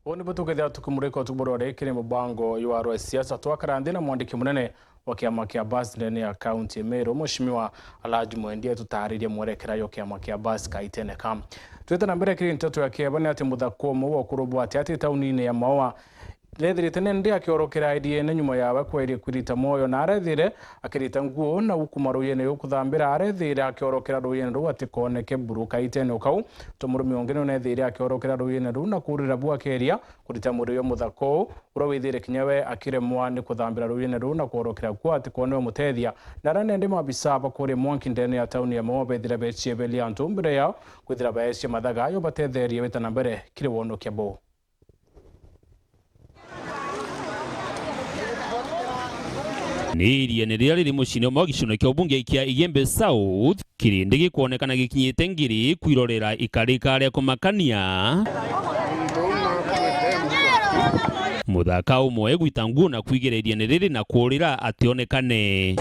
Oni butuge tukumuriko tukuborore kire mubango yuaro siasa twakarande na mwandiki munene wa kiama kia basi ndene ya kaunti ya Meru Mheshimiwa Alhaji Mwendie tutaririe mwerekera yo kiama kia basi kaitene kam twetana mbere kiri nteto ya kiabane ati muthakomo wo kurubwa ati taunine ya Maua lethirite nende akiorokera IDN nyuma yawe kweri kwirita moyo na arethire akirita nguo na ukuma ruyene yo kuthambira arethire akiorokera ruyene ru atikoneke buruka itene ukau tomurumi ongene nethire akiorokera ruyene ru na kurira bwa keria kurita muri yo muthako urawithire kinyawe akiremwa ni kuthambira ruyene ru na kuorokera kwa atikone mutethia na ranende mabisaba kuri mwanki ndene ya tauni ya Maua bethire bechie beli antu mbere yao kwithira baesie mathagayo batetherie wetana mbere kire wono kiabo ni iriene rĩrĩa rĩrĩ mũciĩ wa gĩcigo kĩa ũmbunge kĩa Igembe South kĩrĩndĩ gĩkuonekana gĩkinyĩte ngiri kwirorera ikarĩka rĩa kũmakania mũthaka ũmwe gwita nguo na kwigĩra iriene rĩrĩ na kũrĩra ationekane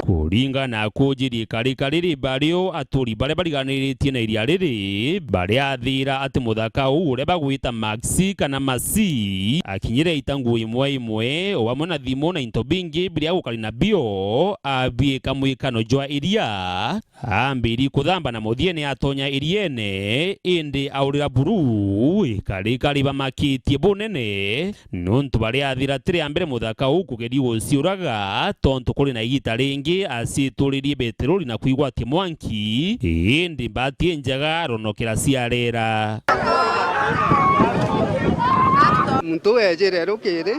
kuringa na kujiri ikarĩka rĩrĩ barĩo atũri barĩa bariganĩrĩtie na iria rĩrĩ barĩa athira ati mũthaka ũrĩa bagwĩta Maxi kana Masi akinyire itangu imwe wamwe na thimo na into bingi biria gũkari na bio abie kamwĩkano jwa iria ambiri kuthamba na muthiene atonya iriene indi aurira buru ikarĩka riba makitie bunene nontu barĩa athira tire mbere mũthaka kũgeria gũciũraga tontu kũrĩ na igita rĩngĩ asitũrĩrie beteroli na kuigwatia mwanki indi mbati njaga ronokera ciarera muntu ejire rukiri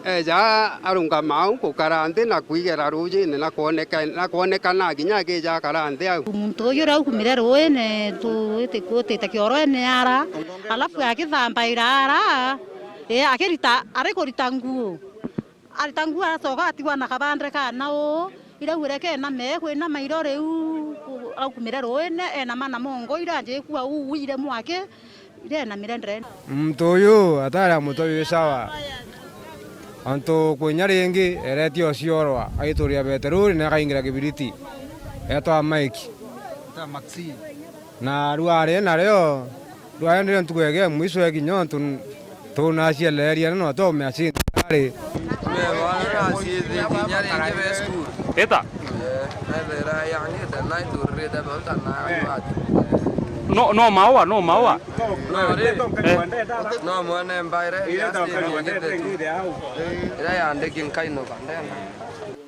eja arunga mau kukarande na kuigera rujine na kuonekana ginya geja karande au muntu uyu rau kumire ruene tuite kioro ne ara alafu akithamba irara akirita arekorita nguo aritangu aracoka atigwa na kabandre kana o irauireke na mekwe na mairo riu aukumire ruene ena mana mongo iranje kuwa uire mwake ire na mirendre muntu uyu atara muntu uyu sawa anto kunya ringi eretio ciorwa aituria beteruri na kaingira kibiriti etwa Mike ta Maxi na ruare na reo ruare ndio ntukwege mwiso ya kinyontu tunasieleria no to me asi ari eta no Maua no mwana mbaire ya ande kinkaino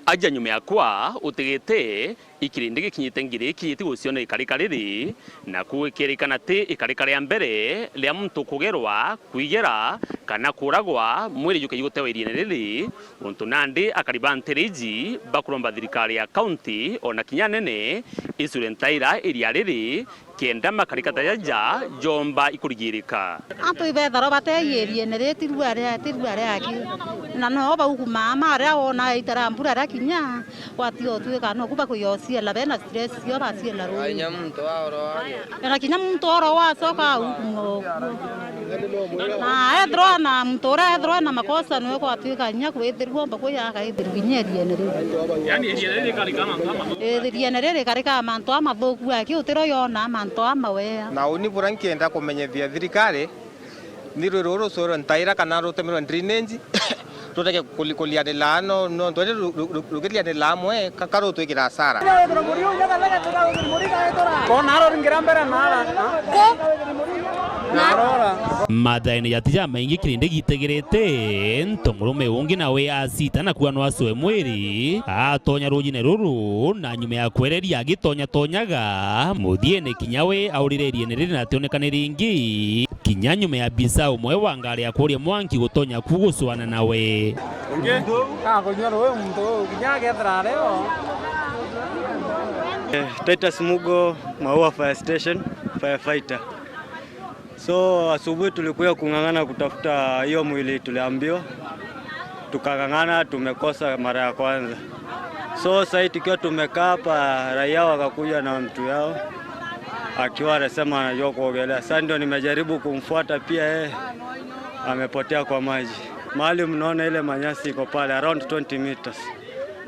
aja nyume yakwa utigite ikirindi gikinyite ngiri kiyiti guciona ikarika riri na kuikirikana ti ikarika ria mbere ria muntu kugerwa kuigera kana kuragwa mwiri yuke yutewa iriene riri untu nandi akaribanteriji bakuromba thirikari ya county ona kinyanene isurentaira iria riri kenda makarika taja jomba ikurigirika antu ibetharo bateirie ne tirware aki na no ba ukumama ria ona itarambura ra kinya watio tuika no kuba kuyosia la bena stress yo basia la ro anya muntu oro era kinya muntu oro wa soka ukumo na edro na muntu ra edro na makosa no kwa tuika nya kwethirwo mba kuya ka ithirginyerie ne ri yani iriene karika mantu ama iriene karika mantu ama thoku aki utiro yona mantu ama wea na uni burankienda kumenyethia thirikari ni rururu soro ntaira kana rutemero drainage tutake kulikulia de lano no twende rukilia de lamwe kakaro twikira sara kona ro ringira mbere mathaini yatija maingi kirindi gitegerete ntomurume ungi nawe asita na kuwa no asoe mwiri atonya rujine ruru na nyume ya kwereria agitonya tonyaga muthiene kinyawe aurire iriene riri na tionekane ringi kinya nyume ya bisa umwe wangari akuria mwanki gutonya kugucwana nawe ungi kunywa roe muntu kinya gethra leo Titus Mugo, Maua Fire Station, firefighter. So asubuhi tulikuwa kung'ang'ana kutafuta hiyo mwili, tuliambiwa tukang'ang'ana, tumekosa mara ya kwanza. So sasa tukiwa tumekaa hapa, raia wakakuja na mtu yao akiwa anasema anajua kuogelea. Sasa ndio nimejaribu kumfuata pia, amepotea kwa maji. Mahali mnaona ile manyasi iko pale around 20 meters.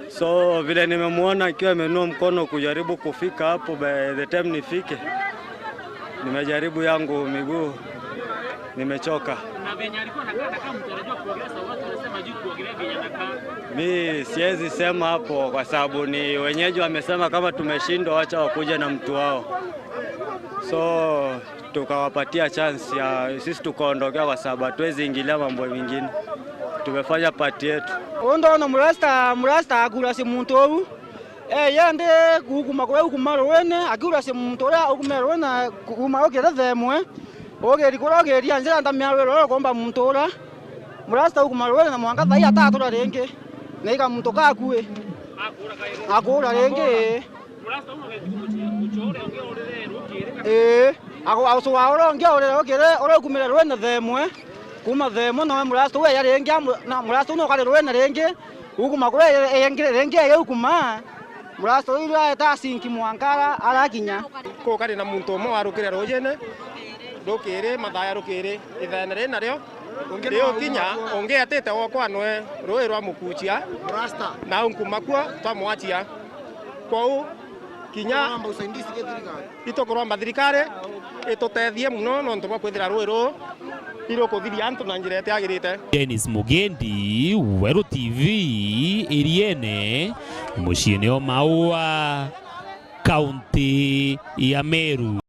So vile nimemuona akiwa amenua mkono kujaribu kufika hapo, by the time nifike nimejaribu yangu miguu nimechoka. Na venye alikuwa anakaa kama mtu anajua kuogelea, sawa, watu wanasema juu kuogelea venye anakaa. Mi siwezi sema hapo kwa sababu ni wenyeji wamesema kama tumeshindwa wacha wakuje na mtu wao. So tukawapatia chance ya sisi tukaondokea kwa sababu hatuwezi ingilia mambo mengine. Tumefanya pati yetu. Ondo na murasta agura si muntu oru. Yande kuguma kwa ukumaro wene agura si muntu ora ukumaro wena kuma okera themwe. Ogeri kora ogeri anjira ndamya ro komba muntu ora. Murasta ukumaro wene na mwanga thai atatura renge. Neiga muntu kakue. Agura renge. Murasta unogetukuchore ongeorere rukire. Ago waoro ongeorere rukire ora ukumira wene themwe. Kuma themo no murasta we yarenge na murasta no kare rwena renge ukuma kure renge yukuma murasta ira ta sinki mwankara arakinya ko kare na muntu mo arukire rojene rukire mathaya rukire ithanere naryo ryo kinya onge atete okwa nwe roi rwa mukuchia murasta na unkuma kwa twamwachia kwau kinya itokorwa mathirikare itutethie muno no ntwa kwithira roi ro Dennis Mugendi, Weru TV, Iriene, Muciĩ-inĩ o Maua, kaunti ya Meru.